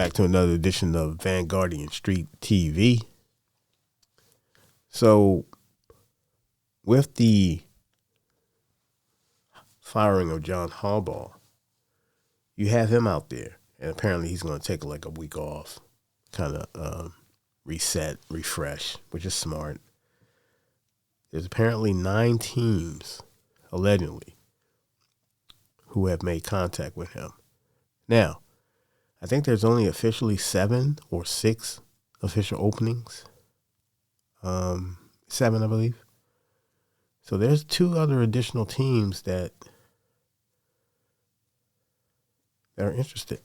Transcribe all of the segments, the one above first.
back to another edition of Vanguardian Street TV. So, with the firing of John Harbaugh, you have him out there, and apparently he's going to take like a week off, kind of reset, refresh, which is smart. There's apparently 9 teams, allegedly, who have made contact with him. Now, I think there's only officially 7 or 6 official openings. 7, I believe. So there's 2 other additional teams that are interested.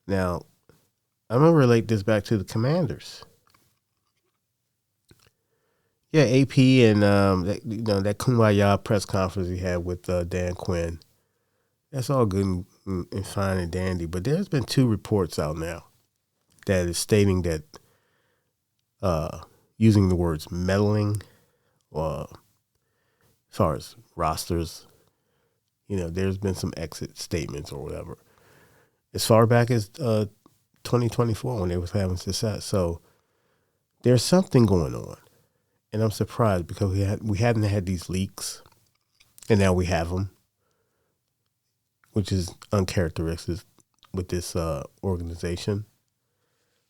Now, I'm going to relate this back to the Commanders. Yeah, AP and that Kumbaya press conference he had with Dan Quinn. That's all good and fine and dandy, but there's been 2 reports out now that is stating that using the words meddling, as far as rosters, there's been some exit statements or whatever. As far back as 2024 when they was having success. So there's something going on. And I'm surprised because we hadn't had these leaks, and now we have them, which is uncharacteristic with this organization.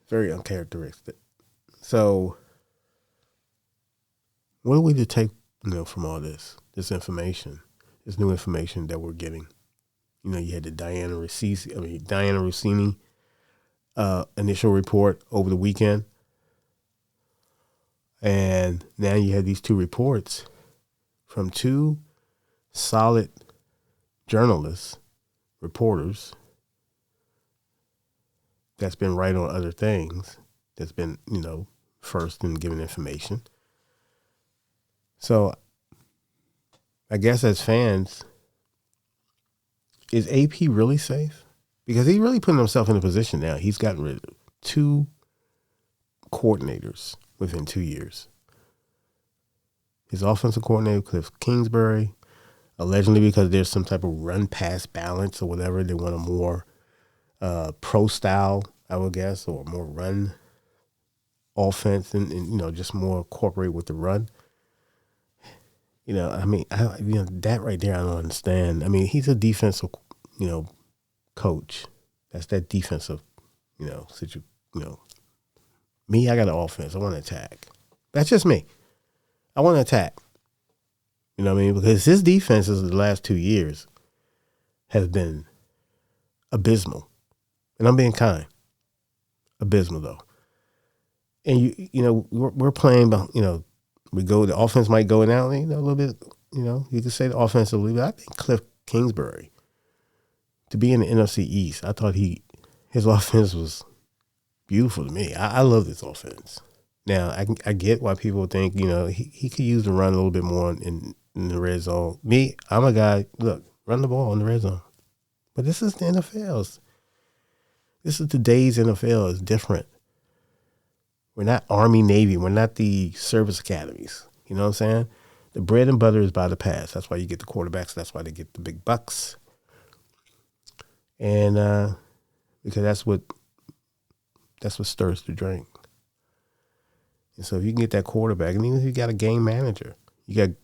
Very uncharacteristic. So, what are we to take, from all this information, this new information that we're getting? You had the Diana Rossini initial report over the weekend. And now you have these 2 reports from 2 solid journalists, reporters, that's been right on other things, that's been, first in giving information. So I guess as fans, is AP really safe? Because he's really putting himself in a position now. He's gotten rid of 2 coordinators within 2 years. His offensive coordinator, Cliff Kingsbury, allegedly because there's some type of run-pass balance or whatever. They want a more pro style, I would guess, or more run offense and just more incorporate with the run. That right there I don't understand. I mean, he's a defensive, coach. That's that defensive, Me, I got an offense. I want to attack. That's just me. I want to attack. You know what I mean? Because his defenses the last 2 years have been abysmal. And I'm being kind. Abysmal, though. And, we're playing, we go, the offense might go down, a little bit, you could say the offensively, but I think Cliff Kingsbury, to be in the NFC East, I thought his offense was beautiful to me. I love this offense. Now, I get why people think, he could use the run a little bit more in the red zone. Me, I'm a guy, look, run the ball in the red zone. But this is the NFL. This is today's NFL. It's different. We're not Army, Navy. We're not the service academies. You know what I'm saying? The bread and butter is by the pass. That's why you get the quarterbacks. That's why they get the big bucks. And because that's what stirs the drink. And so if you can get that quarterback, and even if you got a game manager, you got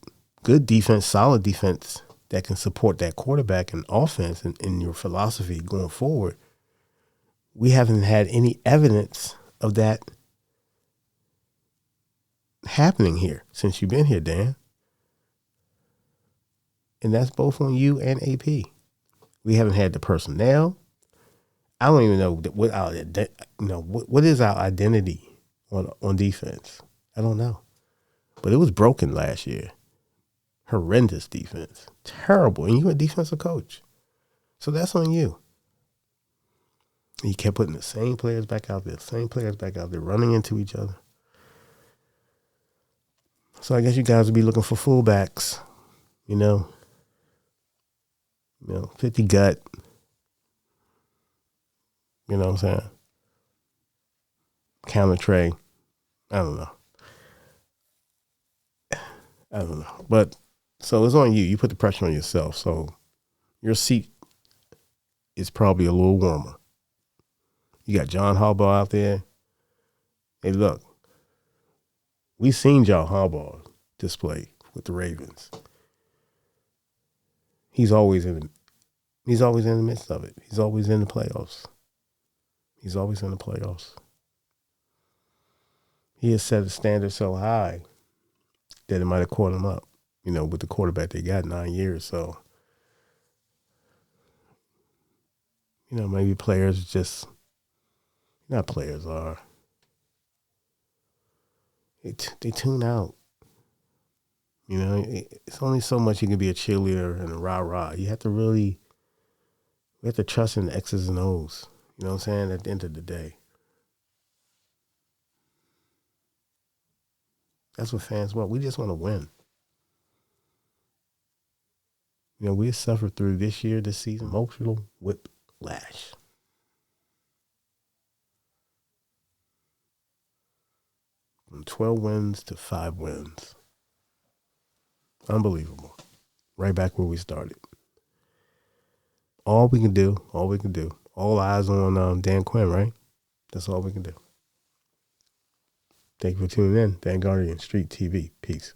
good defense, solid defense that can support that quarterback and offense and in your philosophy going forward, we haven't had any evidence of that happening here since you've been here, Dan. And that's both on you and AP. We haven't had the personnel. I don't even know what is our identity on defense. I don't know. But it was broken last year. Horrendous defense. Terrible. And you're a defensive coach. So that's on you. And you kept putting the same players back out there, running into each other. So I guess you guys would be looking for fullbacks, 50 gut. You know what I'm saying? Counter tray. I don't know. But so it's on you. You put the pressure on yourself. So your seat it's probably a little warmer. You got John Harbaugh out there. Hey, look, we seen John Harbaugh display with the Ravens. He's always in the midst of it. He's always in the playoffs. He has set a standard so high that it might have caught him up, with the quarterback they got 9 years. So, maybe players just, not players are, they tune out. It's only so much you can be a cheerleader and a rah-rah. We have to trust in the X's and O's. You know what I'm saying? At the end of the day. That's what fans want. We just want to win. We suffered through this season, emotional whiplash. From 12 wins to 5 wins. Unbelievable. Right back where we started. All we can do. All eyes on Dan Quinn, right? That's all we can do. Thank you for tuning in. Dan Guardian, Street TV. Peace.